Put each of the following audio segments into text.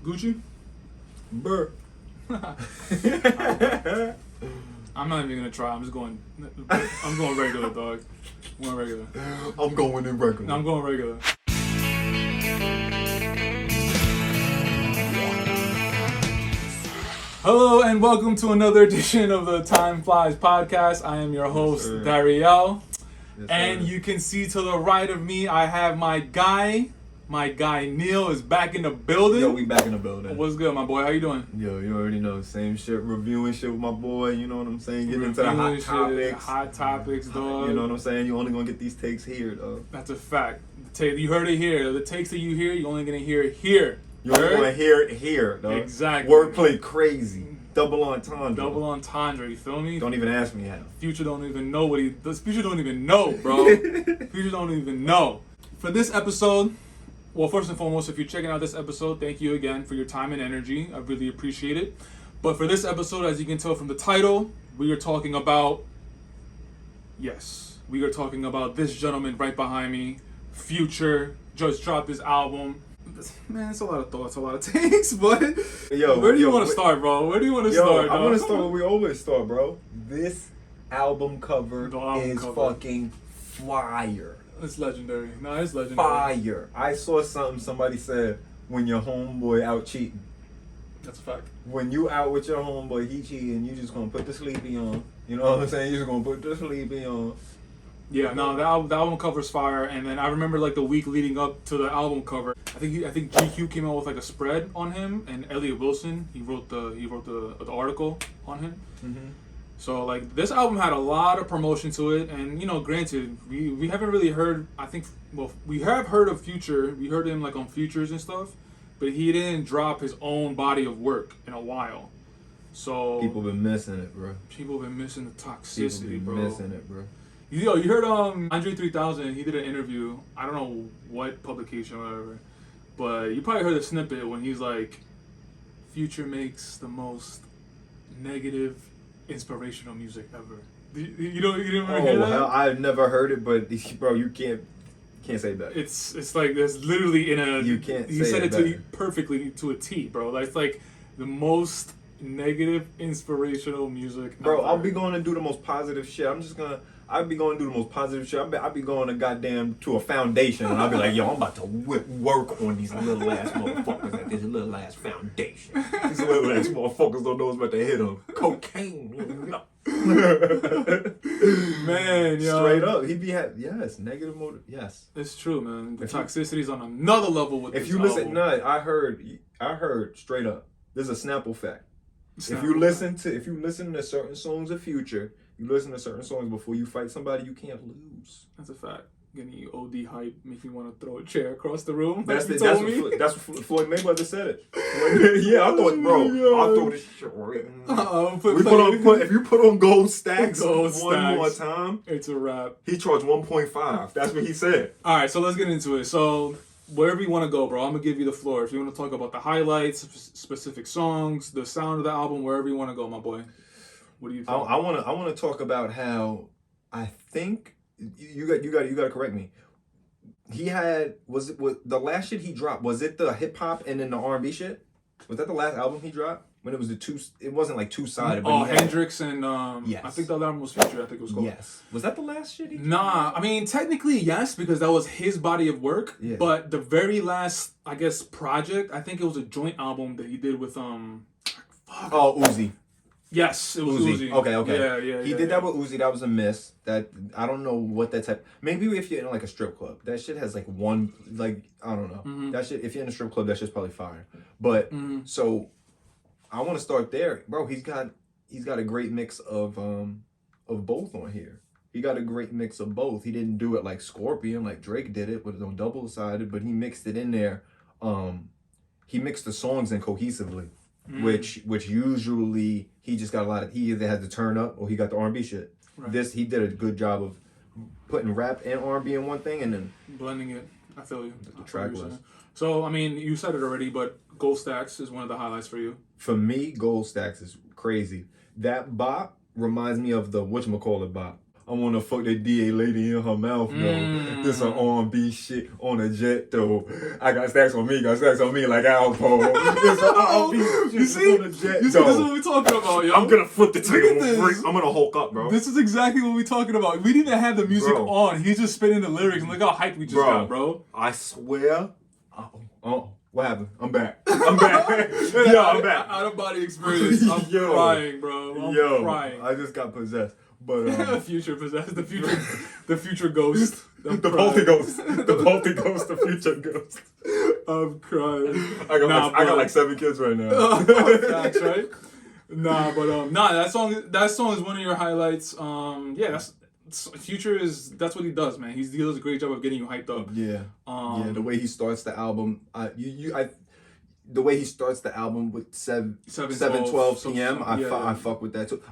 Gucci? Burr. I'm not even gonna try. I'm going regular, dog. I'm going regular. I'm going in regular. No, I'm going regular. Hello and welcome to another edition of the Time Flies podcast. I am your host, Dariel. And you can see to the right of me, I have my guy. My guy Neil is back in the building. Yo, we back in the building. What's good, my boy? How you doing? Yo, you already know, same shit, reviewing shit with my boy, you know what I'm saying? Getting into the hot topics. Hot topics, dog. You know what I'm saying? You only gonna get these takes here, dog. That's a fact. You heard it here. The takes that you hear, you're only gonna hear it here. You're only gonna hear it here, dog. Exactly. Wordplay crazy. Double entendre. Double entendre, you feel me? Don't even ask me how. Future don't even know Future don't even know, bro. Future don't even know. For this episode, well, first and foremost, if you're checking out this episode, thank you again for your time and energy. I really appreciate it. But for this episode, as you can tell from the title, we are talking about, we are talking about this gentleman right behind me, Future, just dropped his album. Man, it's a lot of thoughts, a lot of takes, but where do you want to start, bro? Where do you want to start, I want to start where we always start, bro. This album cover is fucking fire. It's legendary. No, it's legendary. Fire. I saw somebody said, when your homeboy out cheating. That's a fact. When you out with your homeboy, he cheating, you just gonna put the sleepy on. You know what I'm saying? You just gonna put the sleepy on. Yeah, no, the album cover's fire, and then I remember like the week leading up to the album cover. I think GQ came out with like a spread on him, and Elliot Wilson he wrote the article on him. Mm-hmm. So like this album had a lot of promotion to it, and you know, granted, we haven't really heard. We have heard of Future. We heard him like on Futures and stuff, but he didn't drop his own body of work in a while. So people been missing it, bro. People been missing the toxicity, people been missing it, bro. Yo, you heard Andre 3000, he did an interview, I don't know what publication or whatever, but you probably heard a snippet when he's like, Future makes the most negative, inspirational music ever. You didn't ever hear that? Hell, I've never heard it, but bro, you can't say that. It's like, there's literally you can't he say said it to you perfectly to a T, bro. Like, it's like the most negative, inspirational music bro, ever. I'll be going to do the most positive shit. I'll be going to do the most positive shit. I'll be going to goddamn to a foundation, and I'll be like, yo, I'm about to work on these little ass motherfuckers at this little ass foundation. These little ass motherfuckers don't know what's about to hit them. Cocaine, no. Man, yo. Straight up, yes, negative motive, yes. It's true, man. The toxicity's on another level with if this you listen, album. I heard straight up. There's a Snapple fact. If you listen to certain songs of Future, you listen to certain songs before you fight somebody, you can't lose. That's a fact. Getting you OD hype makes me want to throw a chair across the room. That's what Floyd Mayweather said it. Yeah, I thought, bro, I'll throw this shit right now. If you put on gold stacks one more time, it's a wrap. He charged 1.5. That's what he said. All right, so let's get into it. So wherever you want to go, bro, I'm gonna give you the floor. If you want to talk about the highlights, specific songs, the sound of the album, wherever you want to go, my boy. What do you think? I want to talk about how I think you got to correct me. Was it the last shit he dropped? Was it the hip hop and then the R&B shit? Was that the last album he dropped? When it was it wasn't like two-sided. Oh, Hendrix and yes. I think the other album was Future. I think it was called. Yes. Was that the last shit he dropped? Nah, I mean technically yes, because that was his body of work. Yeah. But the very last, I guess, project, I think it was a joint album that he did with Oh, Uzi. Yes, it was Uzi. Okay. Yeah. He did that with Uzi. That was a miss. That I don't know what that type. Maybe if you're in like a strip club, that shit has like one, like I don't know. Mm-hmm. That shit. If you're in a strip club, that shit's probably fire. But so, I want to start there, bro. He's got a great mix of both on here. He got a great mix of both. He didn't do it like Scorpion, like Drake did it, with on double-sided, but he mixed it in there. He mixed the songs in cohesively. Which usually he just got a lot of, he either had to turn up or he got the R&B shit. Right. He did a good job of putting rap and R&B in one thing and then blending it. I feel you. The track list. So I mean, you said it already, but Gold Stacks is one of the highlights for you. For me, Gold Stacks is crazy. That bop reminds me of the whatchamacallit bop. I wanna fuck that DA lady in her mouth though. This some R&B shit on a jet though. I got stacks on me, like Alpo. This some R&B shit on a jet You see, this is what we're talking about, yo. I'm gonna flip the table. I'm gonna Hulk up, bro. This is exactly what we're talking about. We didn't have the music on. He's just spinning the lyrics and look how hyped we just got, bro. I swear. Oh, what happened? I'm back. I'm back. Yo, I'm back. Out of body experience. I'm crying, bro. I'm crying. I just got possessed. But future possessed. The future ghost. The poltergeist. The poltergeist. The future ghost. I'm crying. I got like 7 kids right now. Facts, right? That song is one of your highlights. That's Future is that's what he does, man. He does a great job of getting you hyped up. Yeah. The way he starts the album, the way he starts the album with 7:12 p.m. I fuck with that too.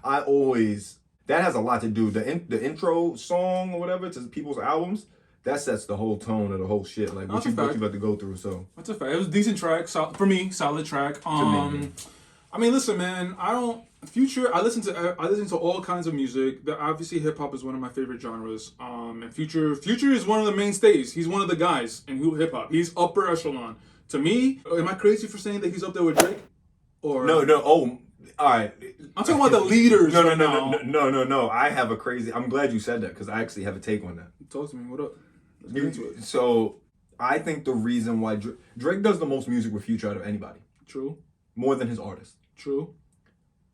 That has a lot to do. The intro song or whatever to people's albums, that sets the whole tone of the whole shit. Like what you about to go through. So that's a fact. It was a decent track. For me, solid track. I mean, listen, man. Future. I listen to all kinds of music. Obviously, hip hop is one of my favorite genres. And Future is one of the mainstays. He's one of the guys in hip hop. He's upper echelon. To me, am I crazy for saying that he's up there with Drake? Or no. Oh, all right. I'm talking about the leaders. No. I have a crazy. I'm glad you said that because I actually have a take on that. Talk to me. What up? Let's get into it. So I think the reason why Drake does the most music with Future out of anybody. True. More than his artists. True.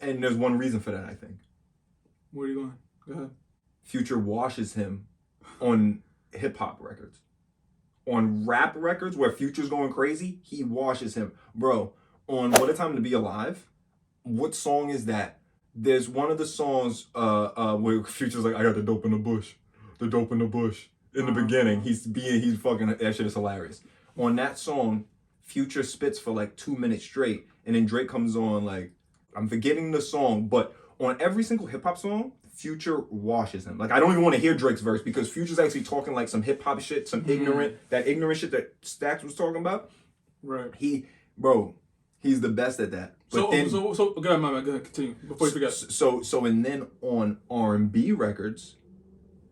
And there's one reason for that, I think. Where are you going? Go ahead. Future washes him on hip-hop records. On rap records where Future's going crazy, he washes him. Bro, on What a Time to Be Alive, what song is that? There's one of the songs where Future's like, I got the dope in the bush. The dope in the bush. In the beginning, he's fucking, that shit is hilarious. On that song, Future spits for like 2 minutes straight, and then Drake comes on like, I'm forgetting the song, but on every single hip hop song, Future washes him. Like I don't even want to hear Drake's verse because Future's actually talking like some hip hop shit, some ignorant shit that Stax was talking about. Right. He's the best at that. But go ahead, continue before you forget. And then on R&B records,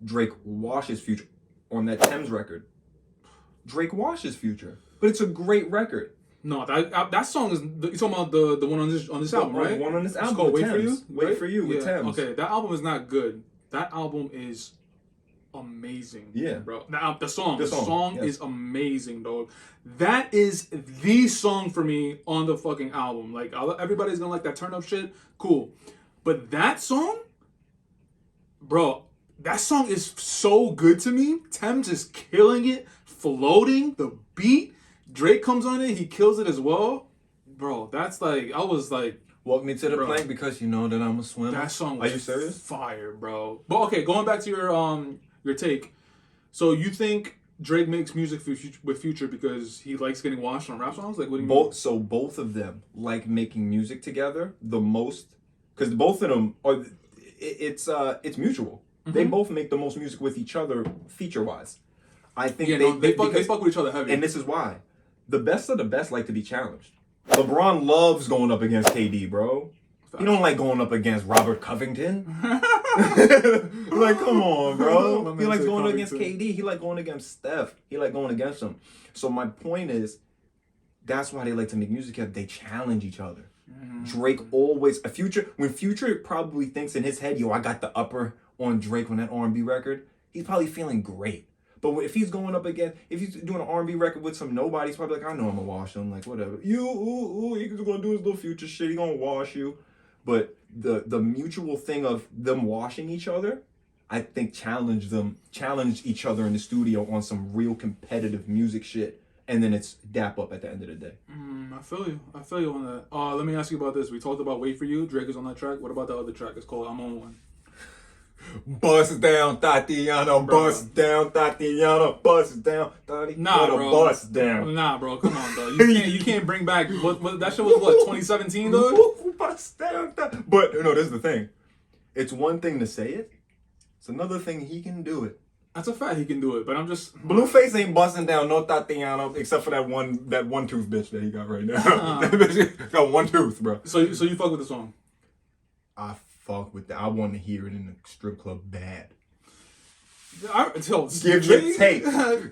Drake washes Future. On that Thames record, Drake washes Future, but it's a great record. No, that song is you're talking about the one on this album, right? One on this album. It's called Wait For You. Wait For You with Thames. Okay, that album is not good. That album is amazing. Yeah, bro. The song is amazing, dog. That is the song for me on the fucking album. Like everybody's gonna like that turn up shit. Cool, but that song, bro. That song is so good to me. Thames is killing it, floating the beat. Drake comes on it, he kills it as well. Bro, that's like, I was like... Walk me to the plank because you know that I'm a swimmer. That song was Are you serious? Fire, bro. But okay, going back to your take. So you think Drake makes music with Future because he likes getting washed on rap songs? Like, what do you mean? So both of them like making music together the most. Because both of them, it's mutual. Mm-hmm. They both make the most music with each other feature-wise. I think they fuck with each other heavy. And this is why. The best of the best like to be challenged. LeBron loves going up against KD, bro. He don't like going up against Robert Covington. Like, come on, bro. He likes going against KD. He like going against Steph. He like going against him. So my point is, that's why they like to make music together. They challenge each other. Drake always when Future probably thinks in his head, yo, I got the upper on Drake on that R&B record. He's probably feeling great. But if he's going up against, if he's doing an R&B record with some nobody, he's probably like, I know I'm gonna wash him. Like, whatever. He's gonna do his little Future shit. He gonna wash you. But the mutual thing of them washing each other, I think challenged each other in the studio on some real competitive music shit. And then it's dap up at the end of the day. I feel you on that. Let me ask you about this. We talked about Wait For You. Drake is on that track. What about the other track? It's called I'm On One. Bust down, Tatiana. Bust down, Tatiana. Bust down, Tatiana. Nah, bro. Bust down. Nah, bro. Come on, dog. You can't bring back what that shit was. What 2017, dog? Bust down. But no, this is the thing. It's one thing to say it. It's another thing he can do it. That's a fact. He can do it. But I'm just Blueface ain't busting down no Tatiana except for that one tooth bitch that he got right now. That bitch got one tooth, bro. So you fuck with the song? I fuck with that. I want to hear it in the strip club bad. Give your take.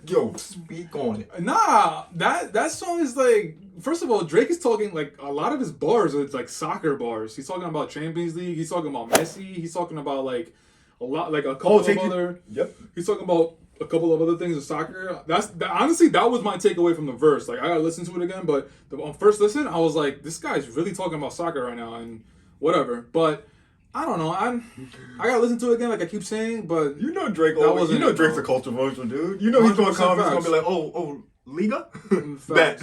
Yo, speak on it. Nah, that song is like. First of all, Drake is talking like a lot of his bars are like soccer bars. He's talking about Champions League. He's talking about Messi. He's talking about like a lot, like a couple of other. Yep. He's talking about a couple of other things in soccer. Honestly, that was my takeaway from the verse. Like I gotta listen to it again, but on first listen, I was like, this guy's really talking about soccer right now and whatever. But I don't know. I gotta listen to it again, like I keep saying. But you know Drake. Drake's a controversial dude. You know he's going to come. He's gonna be like, oh, Liga, bet.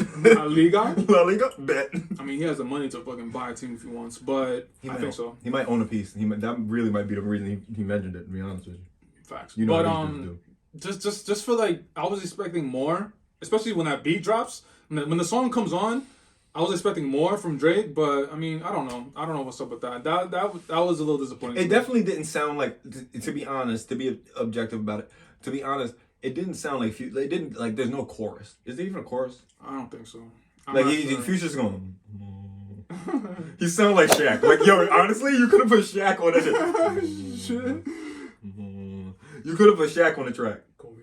Liga, La Liga, bet. I mean, he has the money to fucking buy a team if he wants, but I think so. He might own a piece. That really might be the reason he mentioned it. To be honest with you. Facts. You know but just for like, I was expecting more, especially when that beat drops. When the song comes on, I was expecting more from Drake, but I mean, I don't know what's up with that. That was a little disappointing. It definitely didn't sound like, to be honest, to be objective about it. To be honest, it didn't sound like it didn't like. There's no chorus. Is there even a chorus? I don't think so. Future's going. He sounded like Shaq. Like yo, honestly, you could have put Shaq on that shit. You could have put Shaq on the track. Kobe,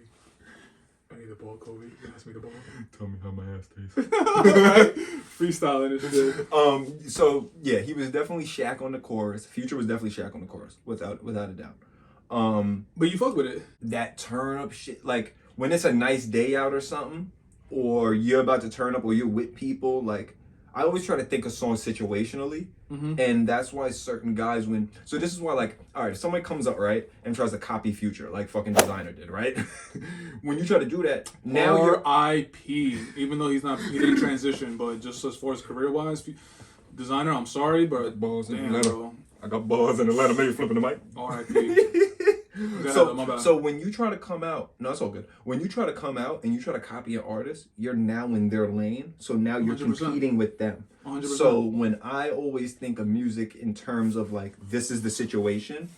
I need the ball. Kobe, pass me the ball. Tell me how my ass tastes. Freestyling and shit. So yeah, he was definitely Shaq on the chorus. Future was definitely Shaq on the chorus, without a doubt. But you fuck with it. That turn up shit, like when it's a nice day out or something, or you're about to turn up, or you're with people. Like I always try to think of songs situationally, and that's why certain guys So this is why, like, all right, if somebody comes up right and tries to copy Future, like fucking Designer did, right? When you try to do that, now R.I.P. Even though he didn't transition, but just as far as career wise, Designer, I'm sorry, but damn, bro. I got balls in Atlanta, maybe flipping the mic. R.I.P. So when you try to come out, no, it's all good. When you try to come out and you try to copy an artist, you're now in their lane. So now you're 100%. Competing with them. 100%. So when I always think of music in terms of like, this is the situation,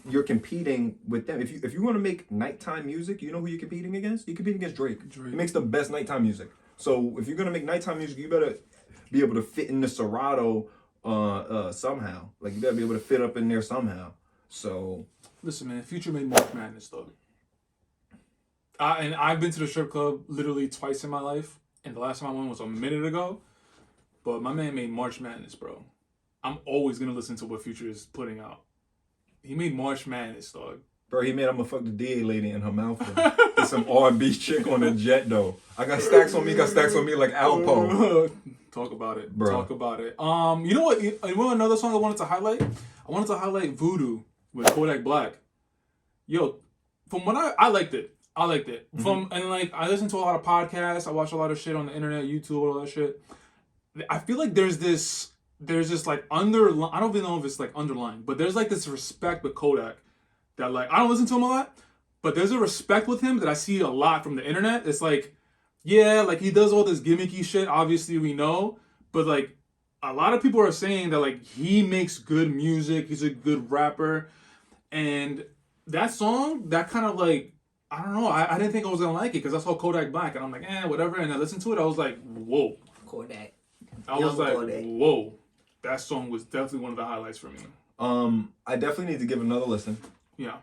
you're competing with them. If you want to make nighttime music, you know who you're competing against? You're competing against Drake. He makes the best nighttime music. So if you're gonna make nighttime music, you better be able to fit in the Serato somehow. Like you better be able to fit up in there somehow. So listen, man, Future made March Madness though. And I've been to the strip club literally twice in my life, and the last time I went was a minute ago. But my man made March Madness, bro. I'm always gonna listen to what Future is putting out. He made March Madness, dog. Bro, he made I'ma fuck the DA lady in her mouth. There's some R&B chick on a jet though. I got stacks on me like Alpo. Talk about it. Bro. Talk about it. You know what? You know another song I wanted to highlight? I wanted to highlight Voodoo with Kodak Black. Yo, from when I liked it. I liked it. And like I listen to a lot of podcasts, I watch a lot of shit on the internet, YouTube, all that shit. I feel like there's this like I don't even know if it's like underlying, but there's like this respect with Kodak that like I don't listen to him a lot, but there's a respect with him that I see a lot from the internet. It's like, yeah, like he does all this gimmicky shit, obviously we know, but like a lot of people are saying that like he makes good music, he's a good rapper, and that song, that kind of like, I don't know, I didn't think I was gonna like it because I saw Kodak Black and I'm like, whatever, and I listened to it, I was like, whoa. Kodak. I was like, whoa. That song was definitely one of the highlights for me. I definitely need to give another listen. Yeah.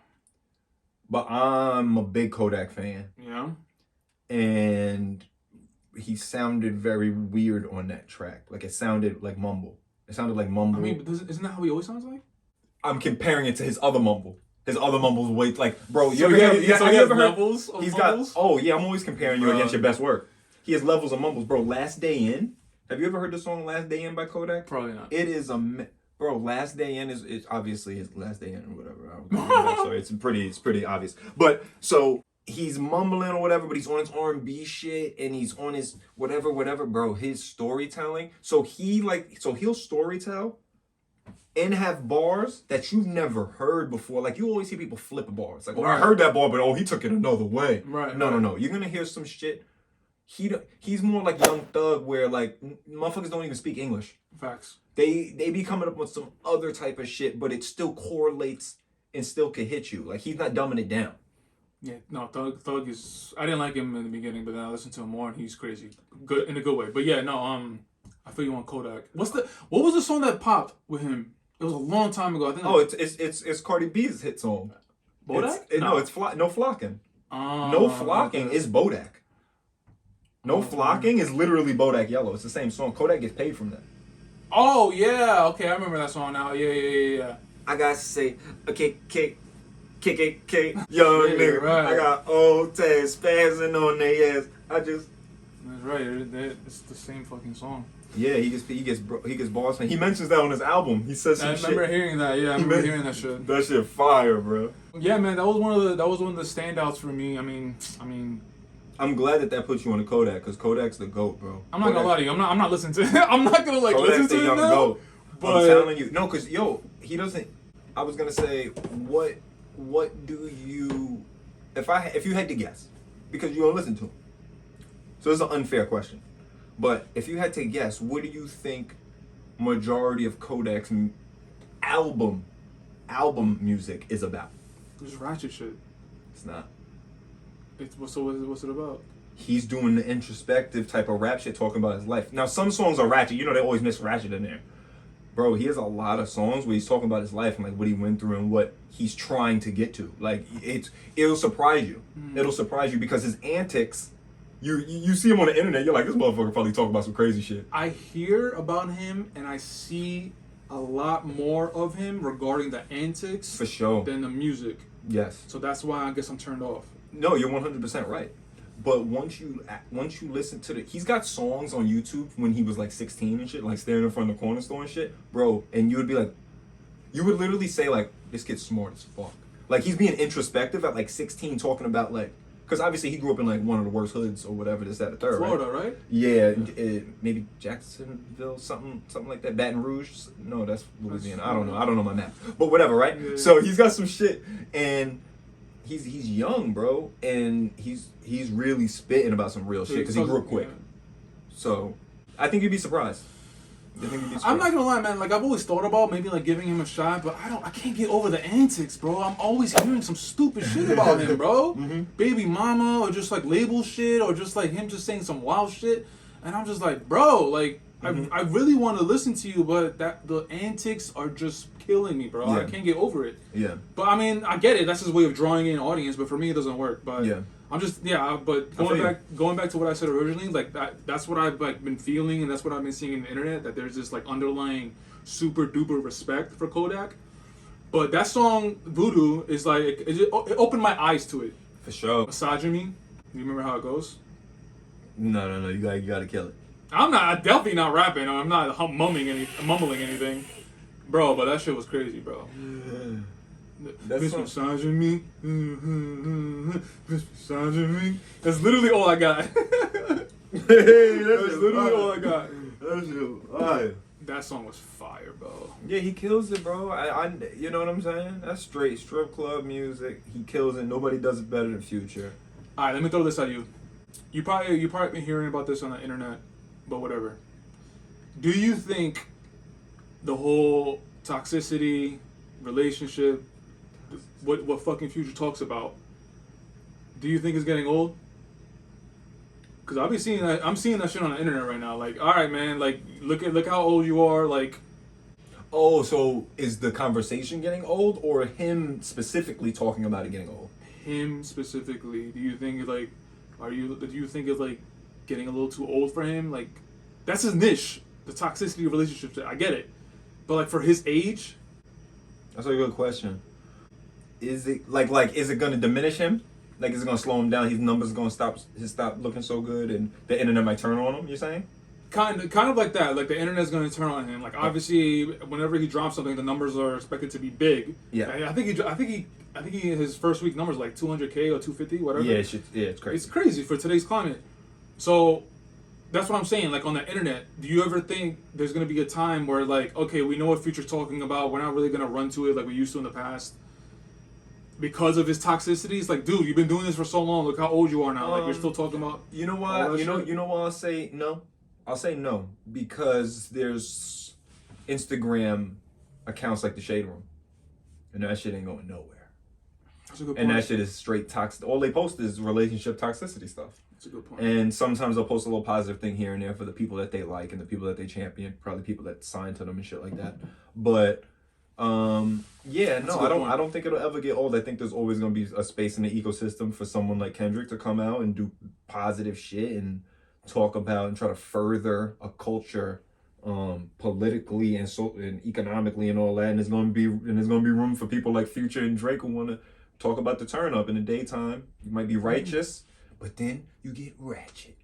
But I'm a big Kodak fan. Yeah. And he sounded very weird on that track. Like it sounded like mumble. It sounded like mumble. I mean, but isn't that how he always sounds like? I'm comparing it to his other mumble. His other mumble's way like, bro, you ever heard levels of he's mumbles? Oh yeah, I'm always comparing you against your best work. He has levels of mumbles, bro. Last Day In. Have you ever heard the song Last Day In by Kodak? Probably not. It is bro, Last Day In is obviously his last day in or whatever. I don't know, so it's pretty obvious. But so he's mumbling or whatever, but he's on his R&B shit and he's on his whatever, bro. His storytelling. So he'll storytell and have bars that you've never heard before. Like you always see people flip bars. Like, I heard that bar, but he took it another way. Right. No. You're gonna hear some shit. He's more like Young Thug, where like motherfuckers don't even speak English. Facts. They be coming up with some other type of shit, but it still correlates and still could hit you. Like he's not dumbing it down. Yeah, no, Thug is. I didn't like him in the beginning, but then I listened to him more, and he's crazy, good in a good way. But yeah, no, I feel you on Kodak. What was the song that popped with him? It was a long time ago. I think. It's Cardi B's hit song. Bodak? No, it's no flocking. Oh, No flocking is Bodak. No flocking is literally Bodak Yellow. It's the same song. Kodak gets paid from that. Oh yeah, okay, I remember that song now. Yeah. I gotta say, okay, kick, young Yeah, nigga. right. I got old tags spazzing on their ass. That's right. It's the same fucking song. Yeah, he gets balls. He mentions that on his album. He says some I shit. remember hearing that. Yeah, I remember hearing that shit. That shit fire, bro. Yeah, man, that was one of the standouts for me. I mean, I'm glad that puts you on the Kodak because Kodak's the GOAT, bro. I'm not gonna lie to you. I'm not listening to it. I'm not gonna like Kodak's listen the to it young now. GOAT. But I'm telling you, no, because he doesn't. I was gonna say, what do you, if you had to guess, because you don't listen to him, so it's an unfair question, but if you had to guess, what do you think majority of Kodak's album music is about? it's ratchet shit. It's not. What's it about? He's doing the introspective type of rap shit, talking about his life. Now, some songs are ratchet. You know, they always miss ratchet in there. Bro, he has a lot of songs where he's talking about his life and like what he went through and what he's trying to get to. Like it'll surprise you. It'll surprise you because his antics. You see him on the internet. You're like, this motherfucker probably talking about some crazy shit. I hear about him and I see a lot more of him regarding the antics For sure. than the music. Yes. So that's why I guess I'm turned off. No, you're 100% right. But once you listen to he's got songs on YouTube when he was like 16 and shit, like standing in front of the corner store and shit, bro. And you would be like, you would literally say like, this kid's smart as fuck. Like he's being introspective at like 16, talking about like, because obviously he grew up in like one of the worst hoods or whatever, this, that, the third, Florida, right? Yeah, maybe Jacksonville, something like that. Baton Rouge? No, that's Louisiana. I don't know my map, but whatever, right? Yeah. So he's got some shit, and he's young, bro, and he's really spitting about some real shit because he grew up quick. Yeah. So I think you'd be surprised. I'm not gonna lie, man. Like I've always thought about maybe like giving him a shot, but I can't get over the antics, bro. I'm always hearing some stupid shit about him, bro. Baby mama, or just like label shit, or just like him just saying some wild shit, and I'm just like, bro, like I really want to listen to you, but the antics are just killing me, bro. I can't get over it. Yeah. But I mean, I get it. That's his way of drawing in an audience, but for me, it doesn't work. But yeah. I'm just but going back to what I said originally, like that's what I've like been feeling, and that's what I've been seeing in the internet, that there's this like underlying super duper respect for Kodak. But that song Voodoo is like it opened my eyes to it. For sure. Misogyny. You remember how it goes? No. You gotta kill it. I'm definitely not rapping. I'm not mumbling anything, bro. But that shit was crazy, bro. That's misogyny. Misogyny. That's literally all I got. That's literally all I got. That song was fire, bro. Yeah, he kills it, bro. I you know what I'm saying? That's straight strip club music. He kills it. Nobody does it better than Future. All right, let me throw this at you. You probably been hearing about this on the internet, but whatever. Do you think the whole toxicity relationship, what fucking Future talks about, do you think it's getting old? Because I'm seeing that shit on the internet right now. Like, all right, man. Like, look how old you are. Like, oh, so is the conversation getting old, or him specifically talking about it getting old? Him specifically. Do you think like, do you think it's like getting a little too old for him? Like, that's his niche, the toxicity of relationships. I get it, but like for his age, that's a good question. Is it like is it gonna diminish him? Like, is it gonna slow him down? His numbers gonna stop looking so good, and the internet might turn on him. You're saying? Kind of like that. Like the internet's gonna turn on him. Like obviously, whenever he drops something, the numbers are expected to be big. Yeah. I think his first week numbers like 200K or 250, whatever. Yeah, it's crazy. It's crazy for today's climate. So that's what I'm saying. Like on the internet, do you ever think there's gonna be a time where like, okay, we know what Future's talking about. We're not really gonna run to it like we used to in the past. Because of his toxicities, like, dude, you've been doing this for so long. Look how old you are now. Like, you're still talking about. You know what? You know why I'll say no. I'll say no because there's Instagram accounts like the Shade Room, and that shit ain't going nowhere. That's a good point. And that shit is straight toxic. All they post is relationship toxicity stuff. That's a good point. And sometimes they'll post a little positive thing here and there for the people that they like and the people that they champion, probably people that sign to them and shit like that. But Yeah, That's a no, good I point. don't think it'll ever get old. I think there's always gonna be a space in the ecosystem for someone like Kendrick to come out and do positive shit and talk about and try to further a culture, politically and so and economically and all that. And there's gonna be room for people like Future and Drake who wanna talk about the turn up in the daytime. You might be righteous, but then you get ratchet.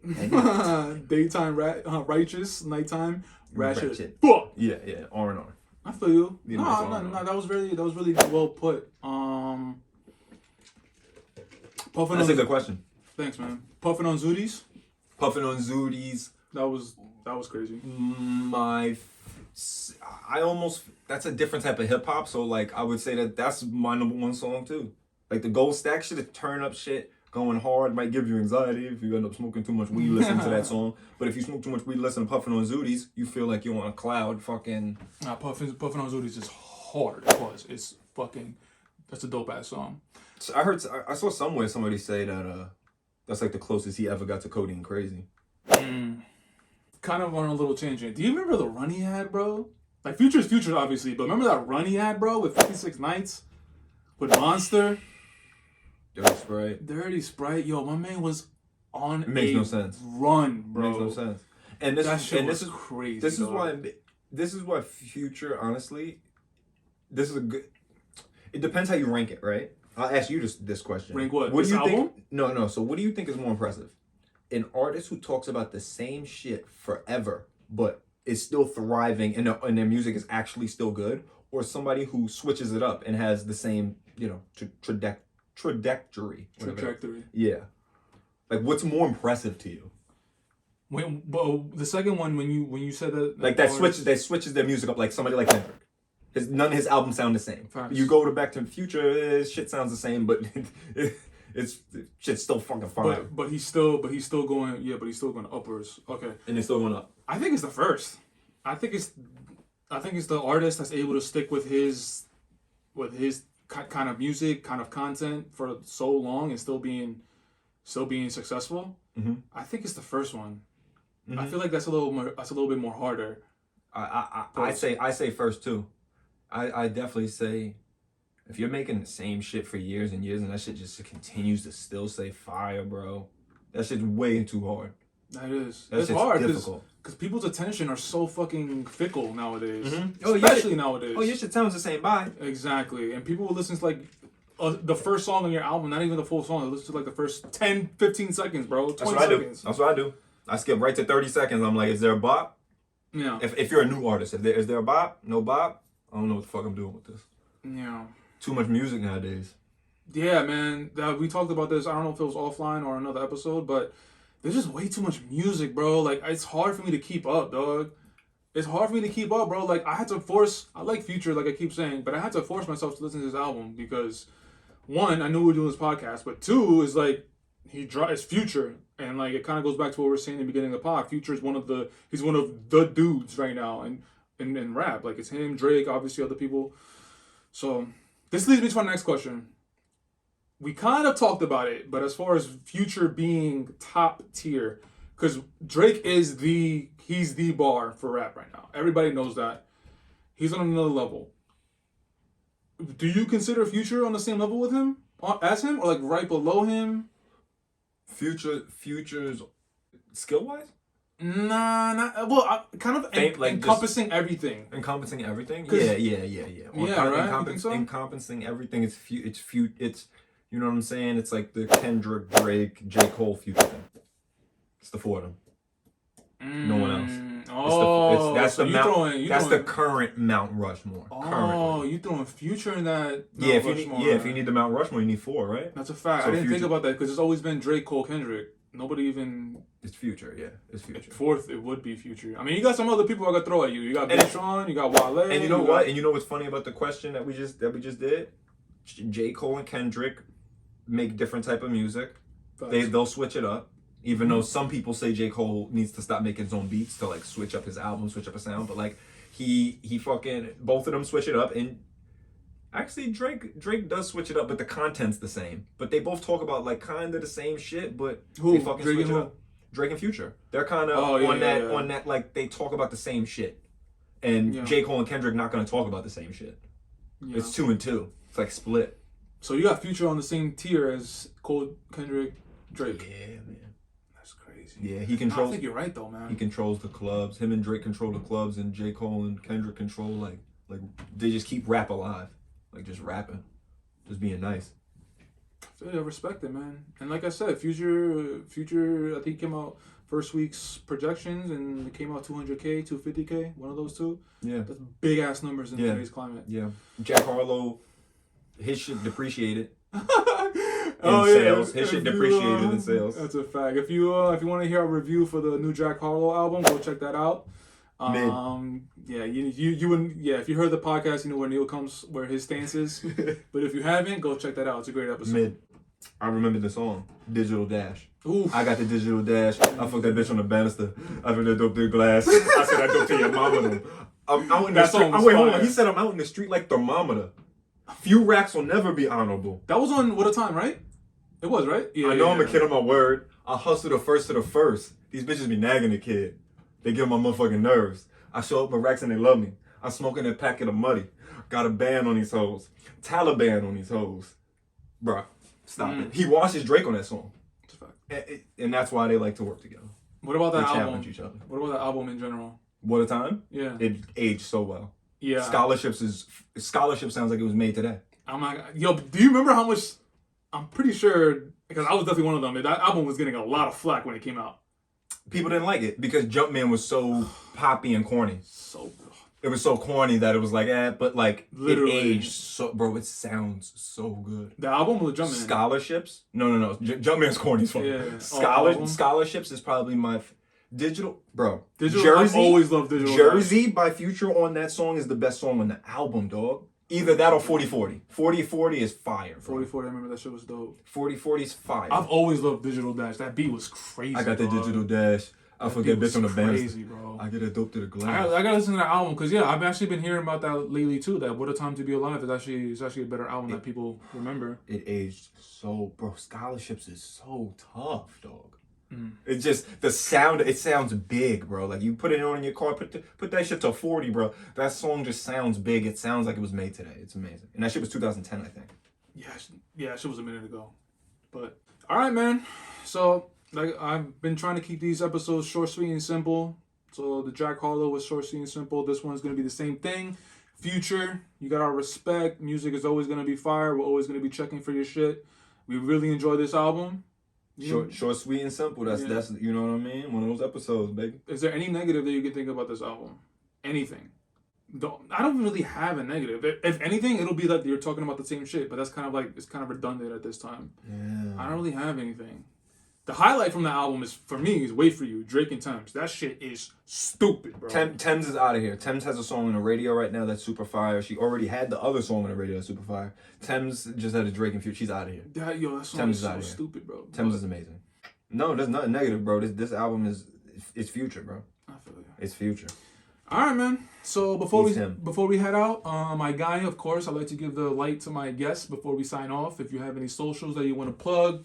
Daytime righteous, nighttime ratchet. Ratchet. Fuck. Yeah, R&R. I feel you. You No, know, it's no, R&R. no, that was really well put. Puffing That's on. a good question. Thanks, man. Puffing on Zooties. Puffing on Zooties. That was crazy. I almost, that's a different type of hip hop. So like I would say that that's my number one song too. Like the Gold Stack shit, the turn up shit, going hard might give you anxiety if you end up smoking too much weed listening to that song. But if you smoke too much weed listening to Puffing on Zooties, you feel like you're on a cloud. Fucking. Nah, puffing on Zooties is hard. It's fucking. That's a dope ass song. So I saw somewhere somebody say that that's like the closest he ever got to Codeine Crazy. Kind of on a little tangent. Do you remember the run he had, bro? Like Future's Future, obviously, but remember that run he had, bro, with 56 Nights, with Monster, Dirty Sprite. Yo, my man was on Makes no sense. Run, bro. Makes no sense. This is crazy. This is why Future, honestly, this is a good. It depends how you rank it, right? I'll ask you this question. Rank what? What This do you album? think? No. So what do you think is more impressive? An artist who talks about the same shit forever, but is still thriving and their music is actually still good, or somebody who switches it up and has the same, trajectory. Yeah. Like, what's more impressive to you? Well, the second one when you said that Like that switches their music up, like somebody like Kendrick. None of his albums sound the same. Facts. You go to Back to the Future, shit sounds the same, but shit's still fucking fire. But he's still going. Yeah, but he's still going upwards. Okay. And it's still going up. I think it's the first. I think it's the artist that's able to stick with his kind of music, kind of content for so long and still being successful. Mm-hmm. I think it's the first one. Mm-hmm. I feel like that's a little bit more harder. I say first too. I definitely say if you're making the same shit for years and years and that shit just continues to still say fire, bro, that shit's way too hard. That is. It's hard difficult. because people's attention are so fucking fickle nowadays. Mm-hmm. Especially nowadays. Oh, your shit sounds the same. Bye. Exactly. And people will listen to like the first song on your album, not even the full song. They listen to like the first 10, 15 seconds, bro. 20 seconds. That's what I do. I skip right to 30 seconds. I'm like, is there a bop? Yeah. If you're a new artist, is there a bop? No bop? I don't know what the fuck I'm doing with this. Yeah. Too much music nowadays. Yeah, man. We talked about this. I don't know if it was offline or another episode, but there's just way too much music, bro. Like, it's hard for me to keep up, dog. It's hard for me to keep up, bro. Like, I like Future, like I keep saying, but I had to force myself to listen to this album because, one, I knew we were doing this podcast, but two, is like, it's Future. And like, it kind of goes back to what we were saying in the beginning of the pod. Future is he's one of the dudes right now in rap. Like, it's him, Drake, obviously other people. So, this leads me to my next question. We kind of talked about it, but as far as Future being top tier, because Drake he's the bar for rap right now. Everybody knows that. He's on another level. Do you consider Future on the same level with him, as him, or like right below him? Future's skill wise? Nah, not well. Kind of encompassing everything. Encompassing everything? Yeah. Right? You think so? Encompassing everything. It's you know what I'm saying? It's like the Kendrick, Drake, J. Cole Future thing. It's the four of them. No one else. That's the current Mount Rushmore. You throwing Future in that? If you need the Mount Rushmore, you need four, right? That's a fact. So I didn't think about that because it's always been Drake, Cole, Kendrick. Nobody even. It's Future, yeah. It's Future. Fourth, it would be Future. I mean, you got some other people I could throw at you. You got Big Sean, you got Wale. And you know what? And you know what's funny about the question that we just did? J. Cole and Kendrick make different type of music. They'll switch it up. Even though some people say J. Cole needs to stop making his own beats to like switch up his album, switch up his sound, but like he fucking both of them switch it up, and actually Drake does switch it up, but the content's the same. But they both talk about like kind of the same shit, but they fucking Drake switch it up. Drake and Future, they're kind of on that like they talk about the same shit, and J. Cole and Kendrick not gonna talk about the same shit. Yeah. It's 2 and 2. It's like split. So you got Future on the same tier as Cole, Kendrick, Drake. Yeah, man. That's crazy. Yeah, he controls. I think you're right though, man. He controls the clubs. Him and Drake control the clubs, and J. Cole and Kendrick control like they just keep rap alive, like just rapping, just being nice. I respect it, man. And like I said, Future, I think came out first week's projections, and it came out 200K, 250K, one of those two. Yeah, that's big ass numbers in today's climate. Yeah, Jack Harlow, his shit depreciated. Oh, sales. His shit depreciated in sales. That's a fact. If you want to hear a review for the new Jack Harlow album, go check that out. Yeah, you wouldn't. Yeah, if you heard the podcast, you know where Neil comes, where his stance is. But if you haven't, go check that out. It's a great episode. Mid. I remember the song, Digital Dash. Oof. I got the digital dash. I fucked that bitch on the banister. I put that dope to the glass. I said I dope to your mama. I'm out in the street. Wait, hold on. He said I'm out in the street like thermometer. Few racks will never be honorable. That was on What a Time, right? It was, right? Yeah. I know I'm a kid on my word. I hustle the first to the first. These bitches be nagging the kid. They get on my motherfucking nerves. I show up with racks and they love me. I'm smoking a packet of muddy. Got a ban on these hoes. Taliban on these hoes. Bruh, stop it. He washes Drake on that song. That's a fact. And that's why they like to work together. What about that album? They challenge each other. What about that album in general? What a Time? Yeah. It aged so well. Yeah. Scholarship sounds like it was made today. I'm like, yo, do you remember how much? I'm pretty sure, because I was definitely one of them. That album was getting a lot of flack when it came out. People didn't like it because Jumpman was so poppy and corny. It was so corny that it was like, but like literally. It aged so, bro. It sounds so good. The album or the Jumpman? Scholarships? No. Jumpman's corny as fuck. Yeah. Scholarships is probably my digital, bro. Digital. Jersey, I always love Digital. Jersey by Future on that song is the best song on the album, dog. Either that or 40/40. 40/40 is fire. 40/40, I remember that shit was dope. 40/40 is fire. I've always loved Digital Dash. That beat was crazy. I got the Digital Dash. I forget bitch on the band. Crazy, bro. I get a dope to the glass. I gotta listen to that album because I've actually been hearing about that lately too. That What a Time to Be Alive is actually a better album that people remember. It aged so, bro. Scholarships is so tough, dog. It's just the sound. It sounds big, bro. Like you put it on in your car, put that shit to 40, bro. That song just sounds big. It sounds like it was made today. It's amazing. And that shit was 2010, I think. Yeah, shit was a minute ago. But all right, man. So like I've been trying to keep these episodes short, sweet, and simple. So the Jack Harlow was short, sweet, and simple. This one's gonna be the same thing. Future, you got our respect. Music is always gonna be fire. We're always gonna be checking for your shit. We really enjoy this album. Short, sweet, and simple. That's you know what I mean? One of those episodes, baby. Is there any negative that you can think about this album? Anything? I don't really have a negative. If anything, it'll be that you're talking about the same shit, but that's kind of like, it's kind of redundant at this time. Yeah. I don't really have anything. The highlight from the album is, for me, is Wait For You, Drake and Tems. That shit is stupid, bro. Tems is out of here. Tems has a song on the radio right now that's super fire. She already had the other song on the radio that's super fire. Tems just had a Drake and Future. She's out of here. That song is so stupid, bro. Tems is amazing. No, there's nothing negative, bro. This album it's Future, bro. I feel you. It's Future. All right, man. So before we head out, my guy, of course, I'd like to give the light to my guests before we sign off. If you have any socials that you want to plug,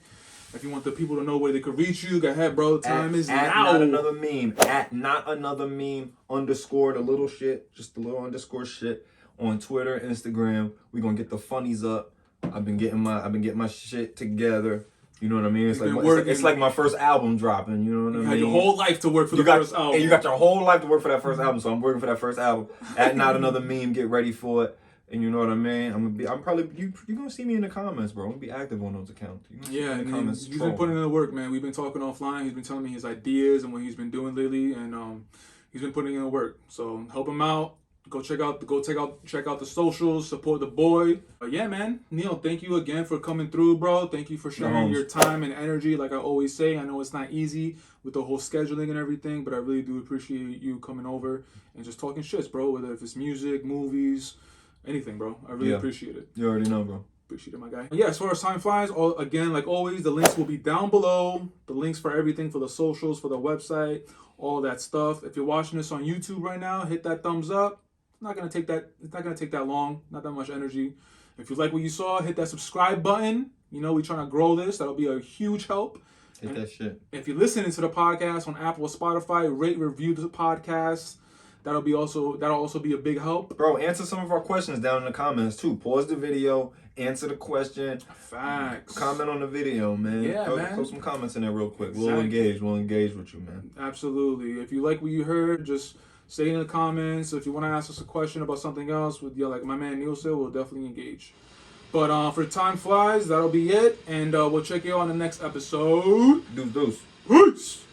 if you want the people to know where they could reach you, go ahead, bro. The time is now. Not another meme. At not another meme underscore the little shit, just the little underscore shit on Twitter, Instagram. We gonna get the funnies up. I've been getting my shit together. You know what I mean? It's like my first album dropping. You know what I mean? You had your whole life to work for the first album. And you got your whole life to work for that first album. So I'm working for that first album. At not another meme. Get ready for it. And you know what I mean? I'm probably you're gonna see me in the comments, bro. I'm gonna be active on those accounts. Yeah, in the comments. He's been putting in the work, man. We've been talking offline. He's been telling me his ideas and what he's been doing lately, and he's been putting in the work. So help him out. Check out the socials. Support the boy. But yeah, man. Neil, thank you again for coming through, bro. Thank you for sharing your time and energy. Like I always say, I know it's not easy with the whole scheduling and everything, but I really do appreciate you coming over and just talking shits, bro. Whether if it's music, movies, anything, bro. I really appreciate it. You already know, bro. Appreciate it, my guy. Yeah, as far as time flies, again, like always, the links will be down below. The links for everything, for the socials, for the website, all that stuff. If you're watching this on YouTube right now, hit that thumbs up. It's not gonna take that long. Not that much energy. If you like what you saw, hit that subscribe button. You know, we're trying to grow this. That'll be a huge help. Hit that shit. If you're listening to the podcast on Apple or Spotify, rate, review the podcast. That'll also be a big help. Bro, answer some of our questions down in the comments too. Pause the video, answer the question. Facts. Comment on the video, man. Yeah, man. Throw some comments in there real quick. Exactly. We'll engage with you, man. Absolutely. If you like what you heard, just say in the comments. If you want to ask us a question about something else, with like my man Neil said, we'll definitely engage. But for time flies, that'll be it, and we'll check you out on the next episode. Deuce. Peace.